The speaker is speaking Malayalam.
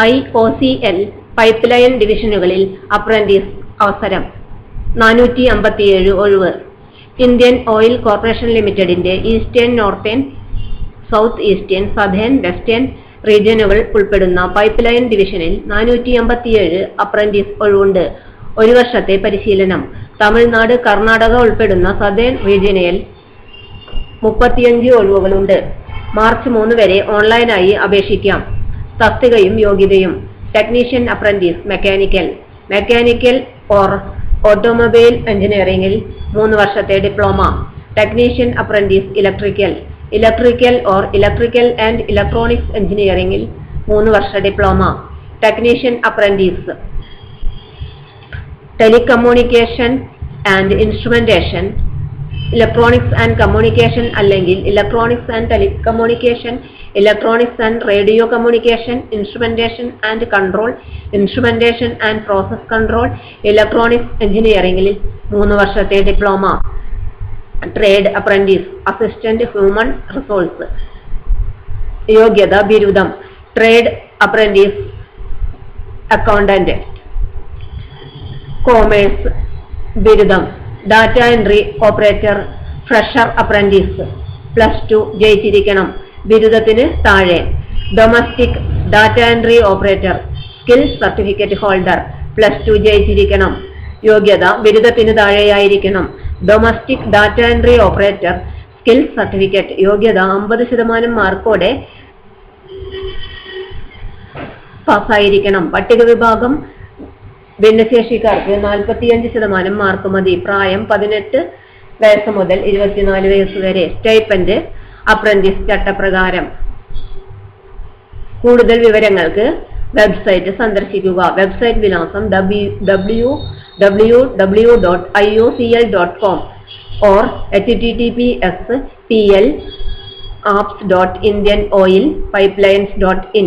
IOCL പൈപ്പ് ലൈൻ ഡിവിഷനുകളിൽ അപ്രന്റീസ് അവസരം 457 ഒഴിവ്. ഇന്ത്യൻ ഓയിൽ കോർപ്പറേഷൻ ലിമിറ്റഡിന്റെ eastern, northern, south eastern, southern, western റീജിയനുകൾ ഉൾപ്പെടുന്ന പൈപ്പ് ലൈൻ ഡിവിഷനിൽ 457 അപ്രന്റീസ് ഒഴിവുണ്ട്. 1 വർഷത്തെ പരിശീലനം. തമിഴ്നാട്, കർണാടക ഉൾപ്പെടുന്ന സദേൺ റീജിയനിൽ 35 ഒഴിവുകളുണ്ട്. മാർച്ച് 3 വരെ ഓൺലൈനായി അപേക്ഷിക്കാം. തസ്തികയും യോഗ്യതയും: technician apprentice mechanical or automobile എഞ്ചിനീയറിംഗിൽ 3 വർഷത്തെ diploma. Technician apprentice electrical or electrical and electronics എഞ്ചിനീയറിംഗിൽ 3 വർഷ diploma. Technician apprentice telecommunication and instrumentation, electronics and communication അല്ലെങ്കിൽ electronics and telecommunication, electronics and radio communication, instrumentation and control, instrumentation and process control, electronics എഞ്ചിനീയറിംഗിൽ 3 വർഷത്തെ diploma. Trade apprentice assistant human resource. യോഗ്യത ബിരുദം. ട്രേഡ് അപ്രന്റീസ് അക്കൗണ്ടന്റ് കൊമേഴ്സ് ബിരുദം. Data entry operator fresher apprentice +2 ജയിച്ചിരിക്കണം. ബിരുദത്തിന് താഴെ. Domestic data entry operator skill certificate holder +2 ജയിച്ചിരിക്കണം. യോഗ്യത ബിരുദത്തിന് താഴെയായിരിക്കണം. Domestic data entry operator skill certificate. യോഗ്യത 50% മാർക്കോടെ പാസ്സായിരിക്കണം. പട്ടിക വിഭാഗം ഭിന്നശേഷിക്കാർക്ക് 45% മാർക്ക് മതി. പ്രായം 18 വയസ്സ് മുതൽ 24 വയസ്സ് വരെ. സ്റ്റൈപ്പൻഡ് അപ്രന്റീസ് ചട്ടപ്രകാരം. കൂടുതൽ വിവരങ്ങൾക്ക് വെബ്സൈറ്റ് സന്ദർശിക്കുക. വെബ്സൈറ്റ് വിലാസം www.iocl.com or https://pl apps.indianoilpipelines.in